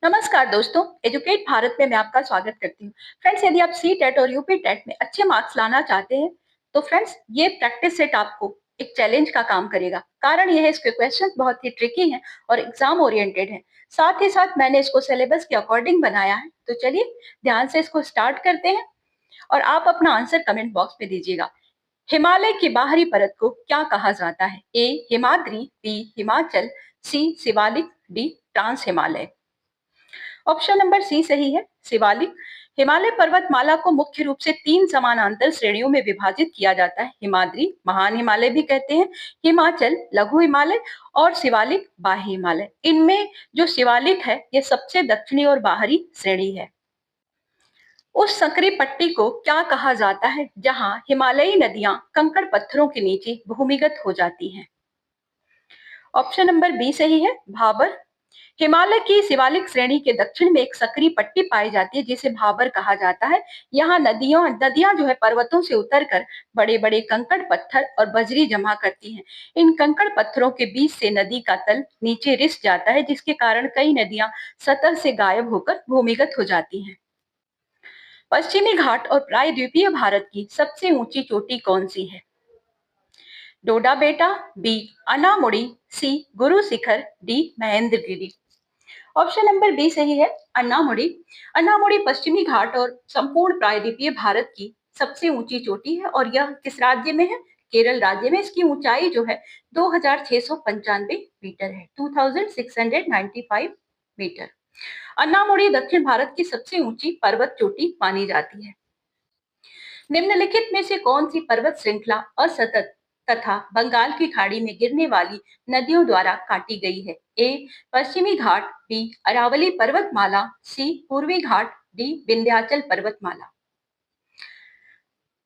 नमस्कार दोस्तों, एजुकेट भारत में मैं आपका स्वागत करती हूँ। फ्रेंड्स, यदि आप सी टेट और यूपी टेट में अच्छे मार्क्स लाना चाहते हैं, तो फ्रेंड्स ये प्रैक्टिस सेट आपको एक चैलेंज का काम करेगा। कारण यह है इसके क्वेश्चंस बहुत ही ट्रिकी हैं और एग्जाम ओरिएंटेड हैं। साथ ही साथ मैंने इसको सिलेबस के अकॉर्डिंग बनाया है। तो चलिए ध्यान से इसको स्टार्ट करते हैं और आप अपना आंसर कमेंट बॉक्स में दीजिएगा। हिमालय की बाहरी परत को क्या कहा जाता है? A Himadri, B Himachal, C Shivalik, D trans Himalaya. Option number C सही है, शिवालिक। हिमालय पर्वतमाला को मुख्य रूप से 3 समानांतर श्रेणियों में विभाजित किया जाता है। हिमाद्री, महान हिमालय भी कहते हैं, हिमाचल, लघु हिमालय और शिवालिक, बाह्य हिमालय। इनमें जो शिवालिक है ये सबसे दक्षिणी और बाहरी श्रेणी है। उस संकरी पट्टी को क्या कहा जाता है जहां हिमालयी नदियां कंकड़ पत्थरों के नीचे भूमिगत हो जाती हैं? ऑप्शन नंबर बी सही है, भाबर। हिमालय की शिवालिक श्रेणी के दक्षिण में एक सक्रिय पट्टी पाई जाती है जिसे भाबर कहा जाता है। यहाँ नदियां जो है पर्वतों से उतरकर बड़े बड़े कंकड़ पत्थर और बजरी जमा करती हैं। इन कंकड़ पत्थरों के बीच से नदी का तल नीचे रिस जाता है, जिसके कारण कई नदियां सतह से गायब होकर भूमिगत हो जाती हैं। पश्चिमी घाट और प्रायद्वीपीय भारत की सबसे ऊंची चोटी कौन सी है? डोडा बेटा, B Anamudi, C Guru Shikhar, D Mahendragiri. Option number B सही है, अन्नामुड़ी। अन्नामुड़ी पश्चिमी घाट और संपूर्ण प्रायद्वीपीय भारत की सबसे ऊंची चोटी है और यह किस राज्य में है? केरल राज्य में। इसकी ऊंचाई जो है 2695 मीटर है, 2695 मीटर। अन्नामुड़ी दक्षिण भारत की सबसे ऊंची पर्वत चोटी मानी जाती है। निम्नलिखित में से कौन सी पर्वत श्रृंखला असतत तथा बंगाल की खाड़ी में गिरने वाली नदियों द्वारा काटी गई है? ए पश्चिमी घाट, बी अरावली पर्वतमाला, सी पूर्वी घाट, डी विंध्याचल पर्वतमाला।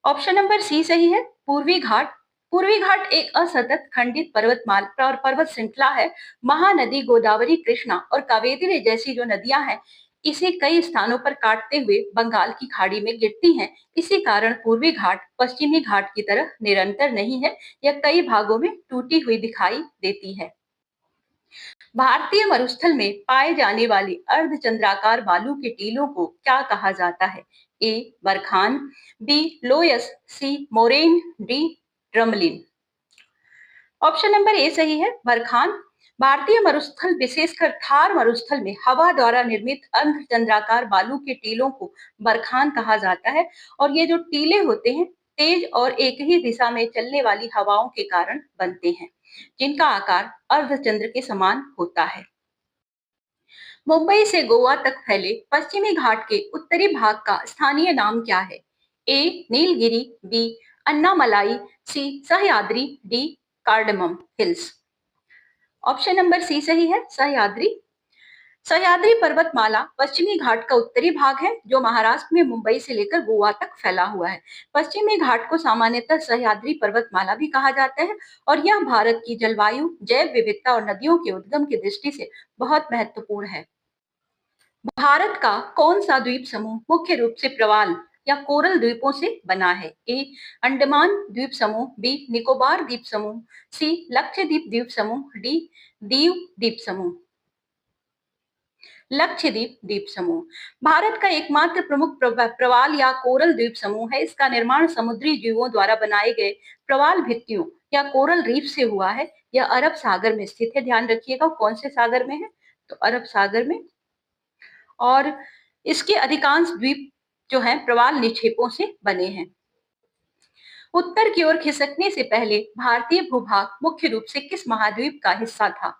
ऑप्शन नंबर सी सही है, पूर्वी घाट। पूर्वी घाट एक असतत खंडित पर्वतमाला और पर्वत श्रृंखला है। महानदी गोदावरी, कृष्णा और कावेरी जैसी जो नदियां हैं इसे कई स्थानों पर काटते हुए बंगाल की खाड़ी में गिरती हैं। इसी कारण पूर्वी घाट पश्चिमी घाट की तरह निरंतर नहीं है, यह कई भागों में टूटी हुई दिखाई देती है। भारतीय मरुस्थल में पाए जाने वाली अर्धचंद्राकार बालू के टीलों को क्या कहा जाता है? A barchan, B loess, C moraine, D drumlin. Option number A सही है, बरखान। भारतीय मरुस्थल विशेषकर थार मरुस्थल में हवा द्वारा निर्मित अर्धचंद्राकार बालू के टीलों को बरखान कहा जाता है और ये जो टीले होते हैं तेज और एक ही दिशा में चलने वाली हवाओं के कारण बनते हैं, जिनका आकार अर्धचंद्र के समान होता है। मुंबई से गोवा तक फैले पश्चिमी घाट के उत्तरी भाग का स्थानीय नाम क्या है? A Nilgiri, B Annamalai, C Sahyadri, D cardamom hills. Option number C सही है, सह्याद्री। सह्याद्री पर्वतमाला पश्चिमी घाट का उत्तरी भाग है जो महाराष्ट्र में मुंबई से लेकर गोवा तक फैला हुआ है। पश्चिमी घाट को सामान्यतः सह्याद्री पर्वतमाला भी कहा जाता है और यह भारत की जलवायु, जैव विविधता और नदियों के उद्गम की दृष्टि से बहुत महत्वपूर्ण है। भारत का कौन सा द्वीप समूह मुख्य रूप से प्रवाल या कोरल द्वीपों से बना है? ए अंडमान द्वीप समूह, बी निकोबार द्वीप समूह, सी लक्षद्वीप द्वीप समूह, डी दीव द्वीप समूह। लक्षद्वीप द्वीप समूह भारत का एकमात्र प्रमुख प्रवाल या कोरल द्वीप समूह है। इसका निर्माण समुद्री जीवों द्वारा बनाए गए प्रवाल भित्तियों या कोरल रीफ से हुआ है। यह अरब सागर में स्थित है। ध्यान रखिएगा कौन से सागर में है, तो अरब सागर में। और इसके अधिकांश द्वीप जो हैं प्रवाल निक्षेपों से बने हैं। उत्तर की ओर खिसकने से पहले भारतीय भूभाग मुख्य रूप से किस महाद्वीप का हिस्सा था?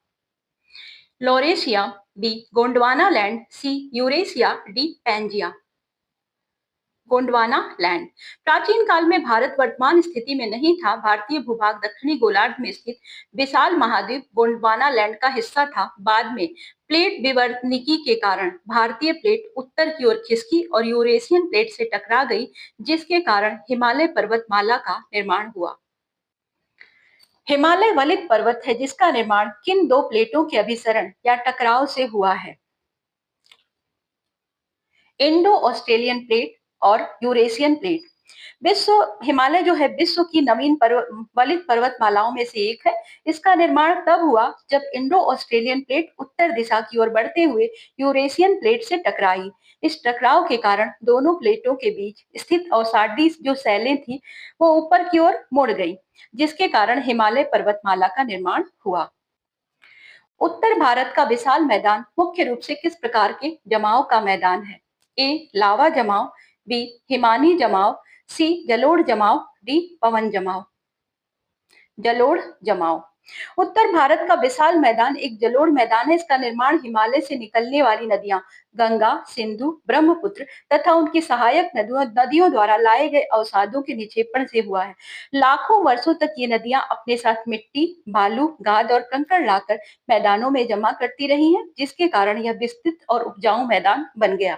Laurasia, B Gondwana land, C Eurasia, D Pangaea. Gondwana land. प्राचीन काल में भारत वर्तमान स्थिति में नहीं था। भारतीय भूभाग दक्षिणी गोलार्ध में स्थित विशाल महाद्वीप गोंडवाना लैंड का हिस्सा था। बाद में प्लेट विवर्तनिकी के कारण भारतीय प्लेट उत्तर की ओर खिसकी और यूरेशियन प्लेट से टकरा गई, जिसके कारण हिमालय पर्वतमाला का निर्माण हुआ। हिमालय वलित पर्वत है जिसका निर्माण किन दो प्लेटों के अभिसरण या टकराव से हुआ है? इंडो ऑस्ट्रेलियन प्लेट और यूरेशियन प्लेट। विश्व हिमालय जो है विश्व की नवीन वलित पर्वतमालाओं में से एक है। इसका निर्माण तब हुआ जब इंडो ऑस्ट्रेलियन प्लेट उत्तर दिशा की ओर बढ़ते हुए यूरेशियन प्लेट से टकराई। इस टकराव के कारण दोनों प्लेटों के बीच स्थित अवसादी जो सैलें थी वो ऊपर की ओर मुड़ गई, जिसके कारण हिमालय पर्वतमाला का निर्माण हुआ। उत्तर भारत का विशाल मैदान मुख्य रूप से किस प्रकार के जमाव का मैदान है? ए लावा जमाव, बी हिमानी जमाव, सी जलोढ़ जमाव, डी पवन जमाव। जलोढ़ जमाव। उत्तर भारत का विशाल मैदान एक जलोढ़ मैदान है। इसका निर्माण हिमालय से निकलने वाली नदियां गंगा, सिंधु, ब्रह्मपुत्र तथा उनकी सहायक नदियों द्वारा लाए गए अवसादों के निक्षेपण से हुआ है। लाखों वर्षों तक ये नदियां अपने साथ मिट्टी, बालू, गाद और कंकड़ लाकर मैदानों में जमा करती रही हैं, जिसके कारण यह विस्तृत और उपजाऊ मैदान बन गया।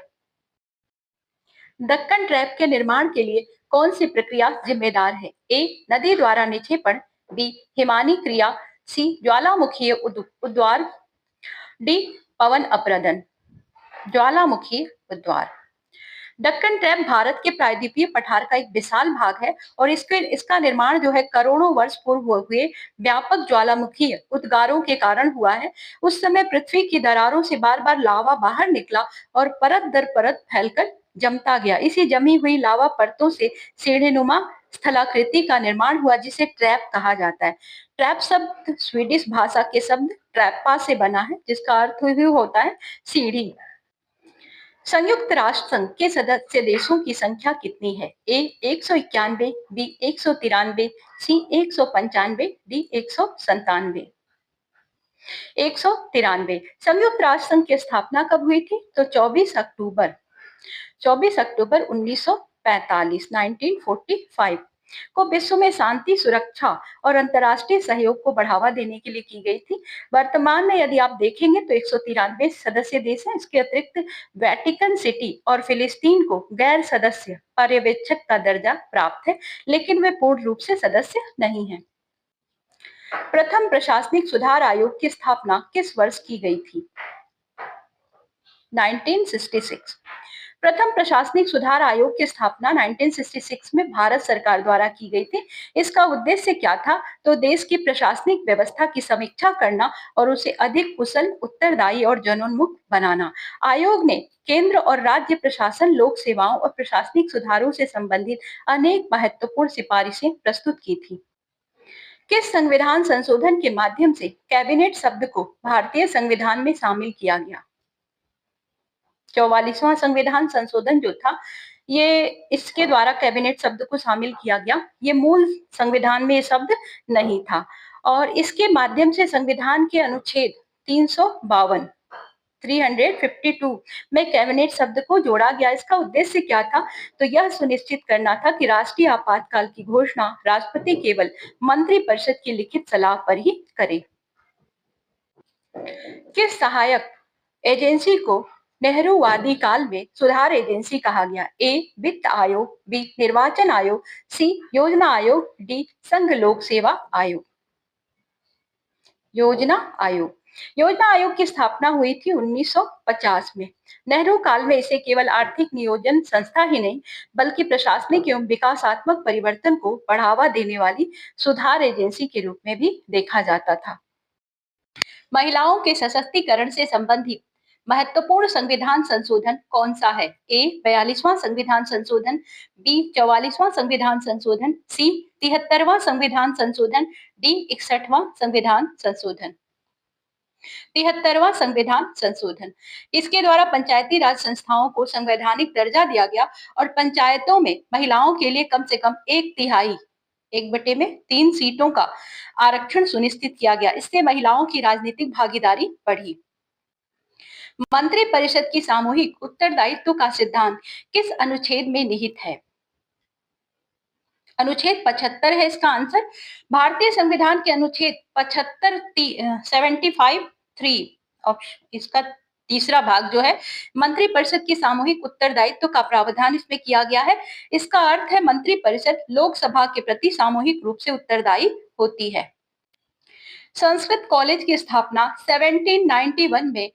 दक्कन ट्रैप के निर्माण के लिए कौन सी प्रक्रिया जिम्मेदार है? ए नदी द्वारा निक्षेपण, बी हिमानी क्रिया, सी ज्वालामुखीय उद्वार, डी पवन अपरदन। ज्वालामुखी उद्वार। दक्कन ट्रैप भारत के प्रायद्वीपीय पठार का एक विशाल भाग है और इसका निर्माण जो है करोड़ों वर्ष पूर्व हुए व्यापक ज्वालामुखीय उद्गारों के कारण हुआ है। उस समय पृथ्वी की दरारों से बार बार लावा बाहर निकला और परत दर परत फैलकर जमता गया। इसी जमी हुई लावा परतों से सीढ़ीनुमा स्थलाकृति का निर्माण हुआ, जिसे ट्रैप कहा जाता है। ट्रैप शब्द स्वीडिश भाषा के शब्द ट्रैपा से बना है, जिसका अर्थ होता है सीढ़ी। संयुक्त राष्ट्र संघ के सदस्य देशों की संख्या कितनी है? ए 191, बी 193, सी 195, डी 197। 193। संयुक्त राष्ट्र संघ की स्थापना कब हुई थी? तो 24 अक्टूबर 1945 1945 को विश्व में शांति, सुरक्षा और अंतर्राष्ट्रीय सहयोग को बढ़ावा देने के लिए की गई थी। वर्तमान में यदि आप देखेंगे तो 193 सदस्य देश हैं। इसके अतिरिक्त वेटिकन सिटी और फिलिस्तीन को गैर सदस्य पर्यवेक्षक का दर्जा प्राप्त है, लेकिन वे पूर्ण रूप से सदस्य नहीं है। प्रथम प्रशासनिक सुधार आयोग की स्थापना किस वर्ष की गई थी? 1966। प्रथम प्रशासनिक सुधार आयोग की स्थापना 1966 में भारत सरकार द्वारा की गई थी। इसका उद्देश्य क्या था? तो देश की प्रशासनिक व्यवस्था की समीक्षा करना और उसे अधिक कुशल, उत्तरदायी और जनोन्मुख बनाना। आयोग ने केंद्र और राज्य प्रशासन, लोक सेवाओं और प्रशासनिक सुधारों से संबंधित अनेक महत्वपूर्ण सिफारिशें प्रस्तुत की थी। किस संविधान संशोधन के माध्यम से कैबिनेट शब्द को भारतीय संविधान में शामिल किया गया? 44वां संविधान संशोधन जो था, ये इसके द्वारा कैबिनेट शब्द को शामिल किया गया। ये मूल संविधान में ये शब्द नहीं था और इसके माध्यम से संविधान के अनुच्छेद 352 में कैबिनेट शब्द को जोड़ा गया। इसका उद्देश्य क्या था? तो यह सुनिश्चित करना था कि राष्ट्रीय आपातकाल की घोषणा राष्ट्रपति केवल मंत्रिपरिषद की लिखित सलाह पर ही करे। किस सहायक एजेंसी को नेहरूवादी काल में सुधार एजेंसी कहा गया? ए वित्त आयोग, बी निर्वाचन आयोग, सी योजना आयोग, डी संघ लोक सेवा आयोग। योजना आयोग। योजना आयोग की स्थापना हुई थी 1950 में। नेहरू काल में इसे केवल आर्थिक नियोजन संस्था ही नहीं, बल्कि प्रशासनिक एवं विकासात्मक परिवर्तन को बढ़ावा देने वाली सुधार एजेंसी के रूप में भी देखा जाता था। महिलाओं के सशक्तिकरण से संबंधित महत्वपूर्ण संविधान संशोधन कौन सा है? ए 42वां संविधान संशोधन, बी 44वां संविधान संशोधन, सी 73वां संविधान संशोधन, डी 61वां संविधान संशोधन। 73वां संविधान संशोधन। इसके द्वारा पंचायती राज संस्थाओं को संवैधानिक दर्जा दिया गया और पंचायतों में महिलाओं के लिए कम से कम 1/3 सीटों का आरक्षण सुनिश्चित किया गया। इससे महिलाओं की राजनीतिक भागीदारी बढ़ी। मंत्रिपरिषद की सामूहिक उत्तरदायित्व का सिद्धांत किस अनुच्छेद में निहित है? अनुच्छेद 75 है इसका आंसर। भारतीय संविधान के अनुच्छेद 75 75(3) इसका तीसरा भाग जो है, मंत्रिपरिषद की सामूहिक उत्तरदायित्व का प्रावधान इसमें किया गया है। इसका अर्थ है मंत्रिपरिषद लोकसभा के प्रति सामूहिक रूप से उत्तरदायी होती है। संस्कृत कॉलेज की स्थापना 1791 में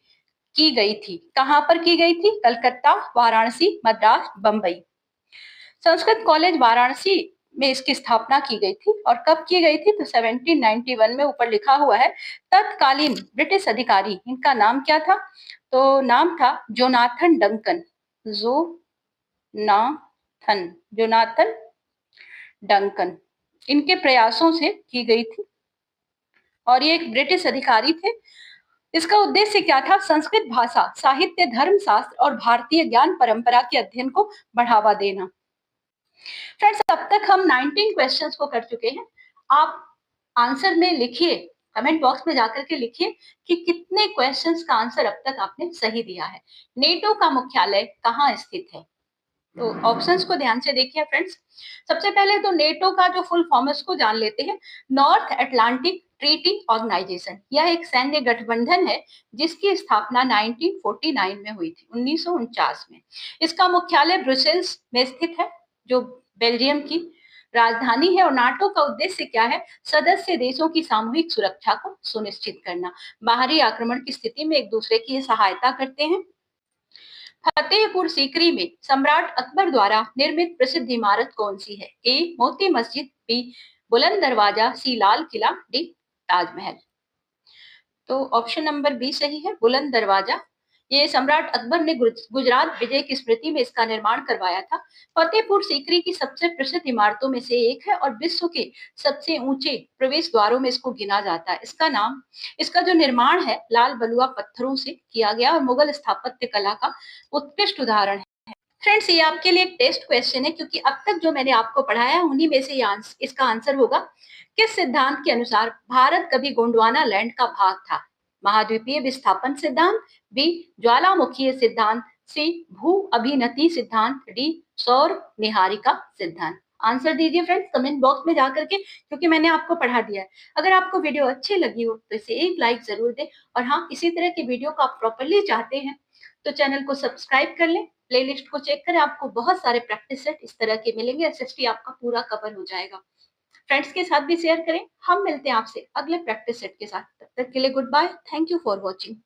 की गई थी। कहां पर की गई थी? कलकत्ता, वाराणसी, मद्रास, बंबई। संस्कृत कॉलेज वाराणसी में इसकी स्थापना की गई थी और कब की गई थी तो 1791 में ऊपर लिखा हुआ है। तत्कालीन ब्रिटिश अधिकारी, इनका नाम क्या था तो नाम था जोनाथन डंकन। जोनाथन डंकन, इनके प्रयासों से की गई थी और ये एक ब्रिटिश अधिकारी थे। इसका उद्देश्य क्या था? संस्कृत भाषा, साहित्य, धर्मशास्त्र और भारतीय ज्ञान परंपरा के अध्ययन को बढ़ावा देना। फ्रेंड्स, अब तक हम 19 क्वेश्चंस को कर चुके हैं। आप आंसर में लिखिए, कमेंट बॉक्स में जाकर के लिखिए कि कितने क्वेश्चंस का आंसर अब तक आपने सही दिया है। नेटो का मुख्यालय कहाँ स्थित है? तो ऑप्शंस को ध्यान से देखिए फ्रेंड्स। सबसे पहले तो नेटो का जो फुल फॉर्म है उसको जान लेते हैं। North Atlantic Treaty Organization. यह एक सैन्य गठबंधन है जिसकी स्थापना 1949 में हुई थी, 1949 में। इसका मुख्यालय ब्रुसेल्स में स्थित है, जो बेल्जियम की राजधानी है। और नाटो का उद्देश्य क्या है? सदस्य देशों की सामूहिक सुरक्षा को सुनिश्चित करना। बाहरी आक्रमण की स्थिति में एक दूसरे की सहायता करते हैं। फतेहपुर सीकरी में सम्राट अकबर द्वारा निर्मित प्रसिद्ध इमारत कौन सी है? ए मोती मस्जिद, बी बुलंद दरवाजा, सी लाल किला, डी ताजमहल। तो ऑप्शन नंबर बी सही है, बुलंद दरवाजा। ये सम्राट अकबर ने गुजरात विजय की स्मृति में इसका निर्माण करवाया था। फतेहपुर सीकरी की सबसे प्रसिद्ध इमारतों में से एक है और विश्व के सबसे ऊंचे प्रवेश द्वारों में इसको गिना जाता है। इसका जो निर्माण है लाल बलुआ पत्थरों से किया गया और मुगल स्थापत्य कला का उत्कृष्ट उदाहरण है। फ्रेंड्स, ये आपके लिए एक टेस्ट क्वेश्चन है क्योंकि अब तक जो मैंने आपको पढ़ाया उन्हीं में से इसका आंसर होगा। किस सिद्धांत के अनुसार भारत कभी गोंडवाना लैंड का भाग था? महाद्वीपीय विस्थापन सिद्धांत, बी ज्वालामुखीय सिद्धांत, सी भू अभिनति सिद्धांत, डी सौर निहारिका सिद्धांत। आंसर दीजिए फ्रेंड्स कमेंट बॉक्स में जाकर के, क्योंकि मैंने आपको पढ़ा दिया है। अगर आपको वीडियो अच्छी लगी हो तो इसे एक लाइक जरूर दें और हाँ, इसी तरह की वीडियो को आप प्रॉपरली चाहते हैं तो चैनल को सब्सक्राइब कर लें। प्लेलिस्ट को चेक करें, आपको बहुत सारे प्रैक्टिस सेट इस तरह के मिलेंगे। एसएसटी आपका पूरा कवर हो जाएगा। फ्रेंड्स के साथ भी शेयर करें। हम मिलते हैं आपसे अगले प्रैक्टिस सेट के साथ। तब तक के लिए goodbye. Thank you for watching.